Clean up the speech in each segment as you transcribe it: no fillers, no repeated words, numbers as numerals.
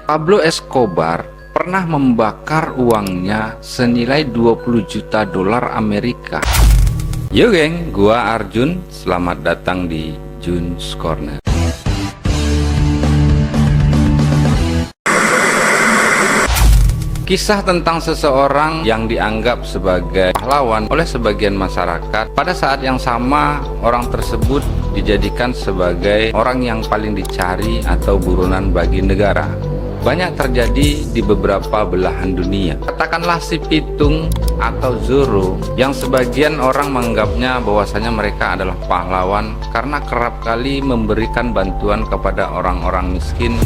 Pablo Escobar pernah membakar uangnya senilai 20 juta dolar Amerika. Yo geng, gua Arjun, selamat datang di Jun's Corner. Kisah tentang seseorang yang dianggap sebagai pahlawan oleh sebagian masyarakat. Pada saat yang sama, orang tersebut dijadikan sebagai orang yang paling dicari atau buronan bagi negara. Banyak terjadi di beberapa belahan dunia. Katakanlah si Pitung atau Zorro, yang sebagian orang menganggapnya bahwasanya mereka adalah pahlawan karena kerap kali memberikan bantuan kepada orang-orang miskin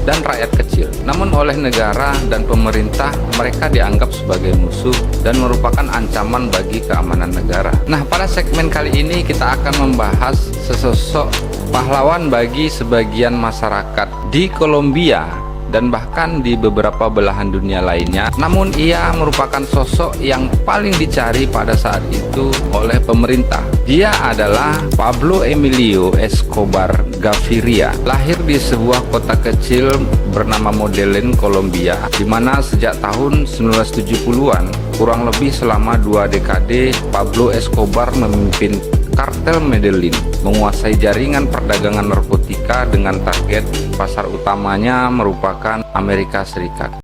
dan rakyat kecil. Namun oleh negara dan pemerintah, mereka dianggap sebagai musuh dan merupakan ancaman bagi keamanan negara. Nah, pada segmen kali ini kita akan membahas sesosok pahlawan bagi sebagian masyarakat di Kolombia dan bahkan di beberapa belahan dunia lainnya. Namun ia merupakan sosok yang paling dicari pada saat itu oleh pemerintah. Dia adalah Pablo Emilio Escobar Gaviria. Lahir di sebuah kota kecil bernama Medellín, Kolombia, di mana sejak tahun 1970-an, kurang lebih selama 2 dekade, Pablo Escobar memimpin kartel Medellín, menguasai jaringan perdagangan narkotika dengan target pasar utamanya merupakan Amerika Serikat.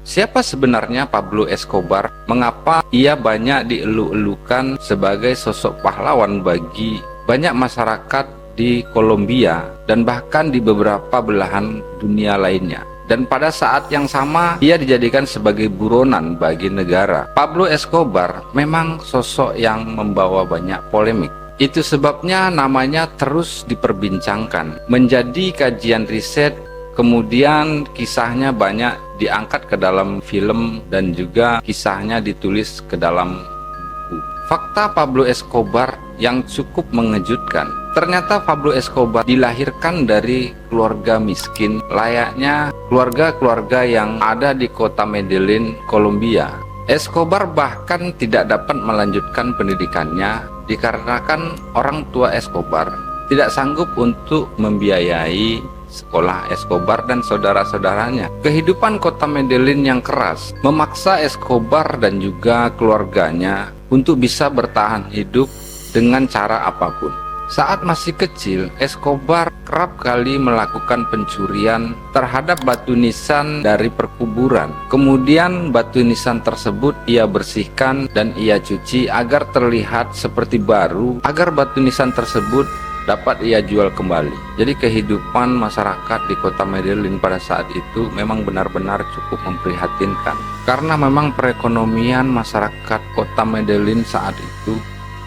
Siapa sebenarnya Pablo Escobar? Mengapa ia banyak dielu-elukan sebagai sosok pahlawan bagi banyak masyarakat di Kolombia dan bahkan di beberapa belahan dunia lainnya? Dan pada saat yang sama ia dijadikan sebagai buronan bagi negara. Pablo Escobar memang sosok yang membawa banyak polemik. Itu sebabnya namanya terus diperbincangkan, menjadi kajian riset, kemudian kisahnya banyak diangkat ke dalam film dan juga kisahnya ditulis ke dalam buku. Fakta Pablo Escobar yang cukup mengejutkan. Ternyata Pablo Escobar dilahirkan dari keluarga miskin, layaknya keluarga-keluarga yang ada di kota Medellín, Kolombia. Escobar bahkan tidak dapat melanjutkan pendidikannya dikarenakan orang tua Escobar tidak sanggup untuk membiayai sekolah Escobar dan saudara-saudaranya. Kehidupan kota Medellín yang keras memaksa Escobar dan juga keluarganya untuk bisa bertahan hidup dengan cara apapun. Saat masih kecil, Escobar kerap kali melakukan pencurian terhadap batu nisan dari perkuburan. Kemudian batu nisan tersebut ia bersihkan dan ia cuci agar terlihat seperti baru, agar batu nisan tersebut dapat ia jual kembali. Jadi kehidupan masyarakat di kota Medellín pada saat itu memang benar-benar cukup memprihatinkan, karena memang perekonomian masyarakat kota Medellín saat itu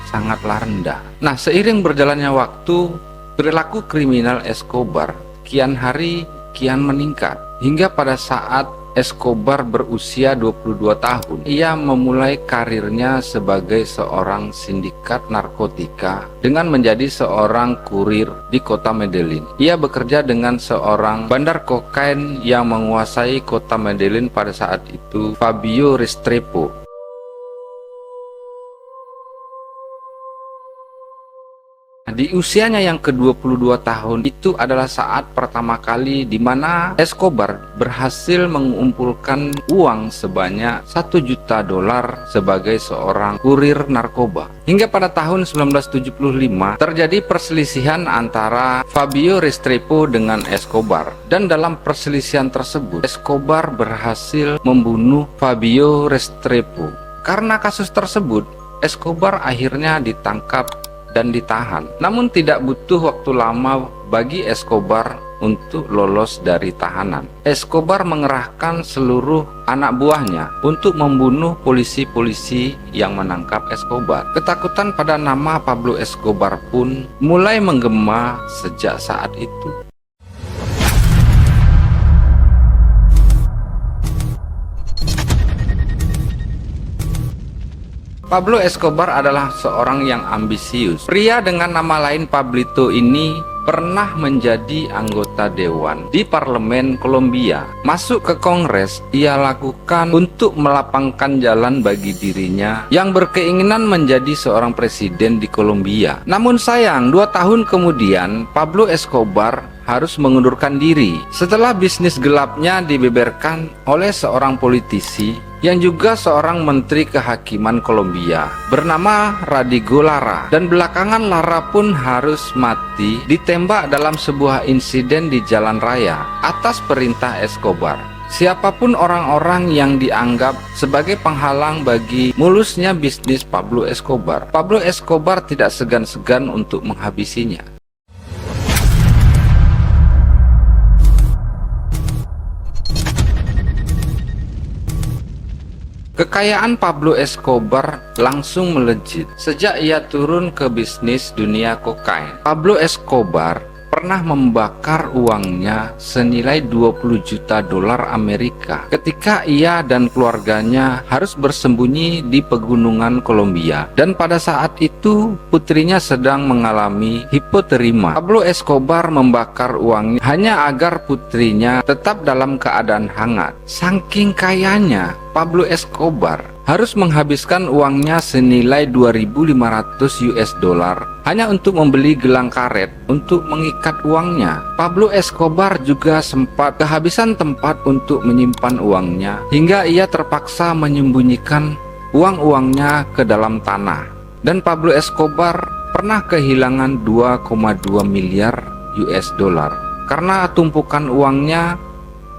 sangatlah rendah. Nah, seiring berjalannya waktu, perilaku kriminal Escobar kian hari kian meningkat, hingga pada saat Escobar berusia 22 tahun, ia memulai karirnya sebagai seorang sindikat narkotika dengan menjadi seorang kurir di kota Medellín. Ia bekerja dengan seorang bandar kokain yang menguasai kota Medellín pada saat itu, Fabio Restrepo. Di usianya yang ke-22 tahun itu adalah saat pertama kali di mana Escobar berhasil mengumpulkan uang sebanyak 1 juta dolar sebagai seorang kurir narkoba. Hingga pada tahun 1975 terjadi perselisihan antara Fabio Restrepo dengan Escobar, dan dalam perselisihan tersebut Escobar berhasil membunuh Fabio Restrepo. Karena kasus tersebut, Escobar akhirnya ditangkap dan ditahan. Namun tidak butuh waktu lama bagi Escobar untuk lolos dari tahanan. Escobar mengerahkan seluruh anak buahnya untuk membunuh polisi-polisi yang menangkap Escobar. Ketakutan pada nama Pablo Escobar pun mulai menggema sejak saat itu. Pablo Escobar adalah seorang yang ambisius. Pria dengan nama lain Pablito ini pernah menjadi anggota dewan di parlemen Kolombia. Masuk ke Kongres ia lakukan untuk melapangkan jalan bagi dirinya yang berkeinginan menjadi seorang presiden di Kolombia. Namun sayang, 2 tahun kemudian Pablo Escobar harus mengundurkan diri setelah bisnis gelapnya dibeberkan oleh seorang politisi yang juga seorang menteri kehakiman Kolombia bernama Rodrigo Lara, dan belakangan Lara pun harus mati ditembak dalam sebuah insiden di jalan raya atas perintah Escobar. Siapapun orang-orang yang dianggap sebagai penghalang bagi mulusnya bisnis Pablo Escobar, Pablo Escobar tidak segan-segan untuk menghabisinya. Kekayaan Pablo Escobar langsung melejit sejak ia turun ke bisnis dunia kokain. Pablo Escobar pernah membakar uangnya senilai 20 juta dolar Amerika ketika ia dan keluarganya harus bersembunyi di pegunungan Kolombia, dan pada saat itu putrinya sedang mengalami hipotermia. Pablo Escobar membakar uangnya hanya agar putrinya tetap dalam keadaan hangat. Saking kayanya, Pablo Escobar harus menghabiskan uangnya senilai 2.500 US dollar hanya untuk membeli gelang karet untuk mengikat uangnya. Pablo Escobar juga sempat kehabisan tempat untuk menyimpan uangnya hingga ia terpaksa menyembunyikan uang-uangnya ke dalam tanah. Dan Pablo Escobar pernah kehilangan 2,2 miliar US dollar karena tumpukan uangnya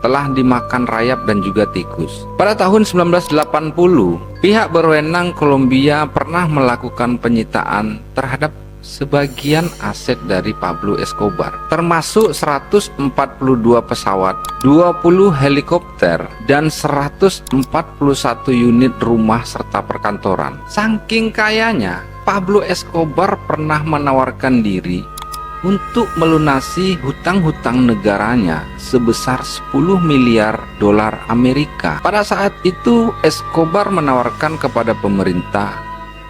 telah dimakan rayap dan juga tikus. Pada tahun 1980, pihak berwenang Kolombia pernah melakukan penyitaan terhadap sebagian aset dari Pablo Escobar, termasuk 142 pesawat, 20 helikopter, dan 141 unit rumah serta perkantoran. Saking kayanya, Pablo Escobar pernah menawarkan diri untuk melunasi hutang-hutang negaranya sebesar 10 miliar dolar Amerika. Pada saat itu Escobar menawarkan kepada pemerintah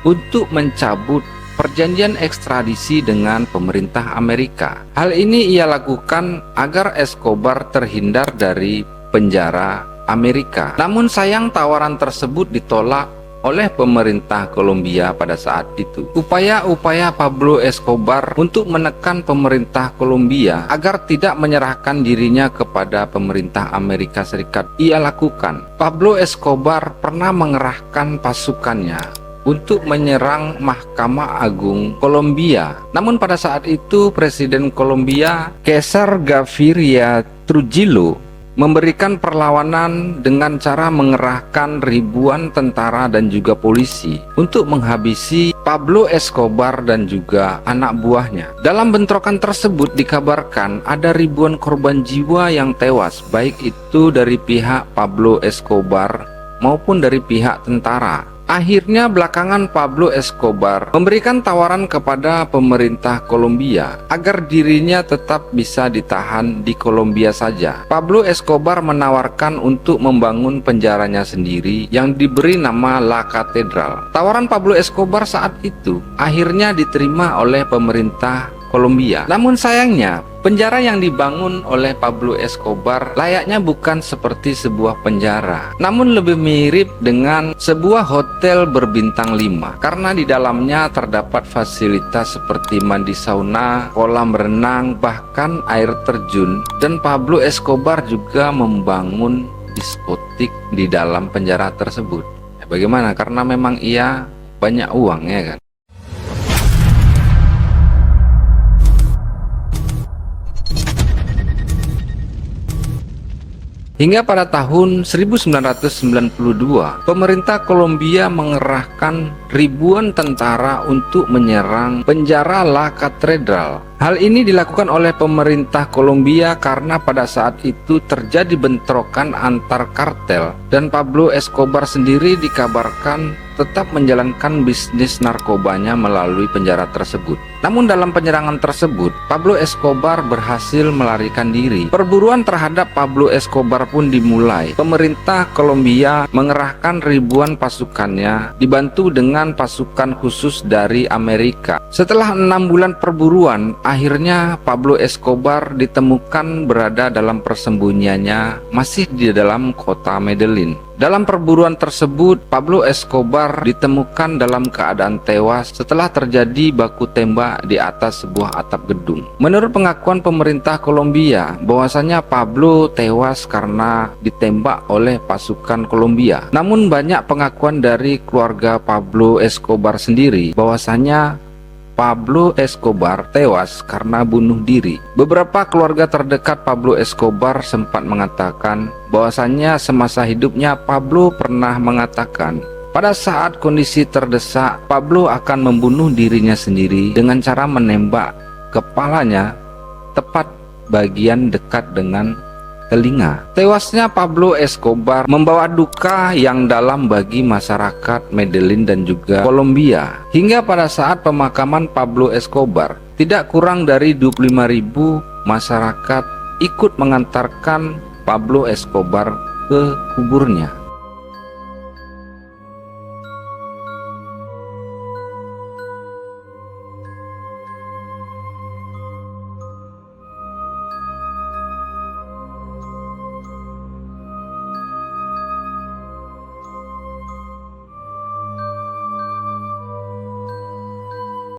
untuk mencabut perjanjian ekstradisi dengan pemerintah Amerika. Hal ini ia lakukan agar Escobar terhindar dari penjara Amerika. Namun sayang, tawaran tersebut ditolak oleh pemerintah Kolombia pada saat itu. Upaya-upaya Pablo Escobar untuk menekan pemerintah Kolombia agar tidak menyerahkan dirinya kepada pemerintah Amerika Serikat ia lakukan. Pablo Escobar pernah mengerahkan pasukannya untuk menyerang Mahkamah Agung Kolombia. Namun pada saat itu Presiden Kolombia Cesar Gaviria Trujillo memberikan perlawanan dengan cara mengerahkan ribuan tentara dan juga polisi untuk menghabisi Pablo Escobar dan juga anak buahnya. Dalam bentrokan tersebut dikabarkan ada ribuan korban jiwa yang tewas, baik itu dari pihak Pablo Escobar maupun dari pihak tentara. Akhirnya belakangan Pablo Escobar memberikan tawaran kepada pemerintah Kolombia agar dirinya tetap bisa ditahan di Kolombia saja. Pablo Escobar menawarkan untuk membangun penjaranya sendiri yang diberi nama La Catedral. Tawaran Pablo Escobar saat itu akhirnya diterima oleh pemerintah Kolombia. Namun sayangnya, penjara yang dibangun oleh Pablo Escobar layaknya bukan seperti sebuah penjara, namun lebih mirip dengan sebuah hotel berbintang 5 karena di dalamnya terdapat fasilitas seperti mandi sauna, kolam renang, bahkan air terjun. Dan Pablo Escobar juga membangun diskotik di dalam penjara tersebut. Bagaimana? Karena memang ia banyak uang, ya kan? Hingga pada tahun 1992, pemerintah Kolombia mengerahkan ribuan tentara untuk menyerang penjara La Catedral Hal ini dilakukan oleh pemerintah Kolombia karena pada saat itu terjadi bentrokan antar kartel dan Pablo Escobar sendiri dikabarkan tetap menjalankan bisnis narkobanya melalui penjara tersebut. Namun dalam penyerangan tersebut, Pablo Escobar berhasil melarikan diri. Perburuan terhadap Pablo Escobar pun dimulai. Pemerintah Kolombia mengerahkan ribuan pasukannya dibantu dengan pasukan khusus dari Amerika. Setelah 6 bulan perburuan, akhirnya Pablo Escobar ditemukan berada dalam persembunyiannya masih di dalam kota Medellin. Dalam perburuan tersebut, Pablo Escobar ditemukan dalam keadaan tewas setelah terjadi baku tembak di atas sebuah atap gedung. Menurut pengakuan pemerintah Kolombia, bahwasanya Pablo tewas karena ditembak oleh pasukan Kolombia. Namun banyak pengakuan dari keluarga Pablo Escobar sendiri bahwasanya Pablo Escobar tewas karena bunuh diri. Beberapa keluarga terdekat Pablo Escobar sempat mengatakan bahwasannya semasa hidupnya Pablo pernah mengatakan pada saat kondisi terdesak, Pablo akan membunuh dirinya sendiri dengan cara menembak kepalanya tepat bagian dekat dengan telinga. Tewasnya Pablo Escobar membawa duka yang dalam bagi masyarakat Medellin dan juga Kolombia. Hingga pada saat pemakaman Pablo Escobar, tidak kurang dari 25.000 masyarakat ikut mengantarkan Pablo Escobar ke kuburnya.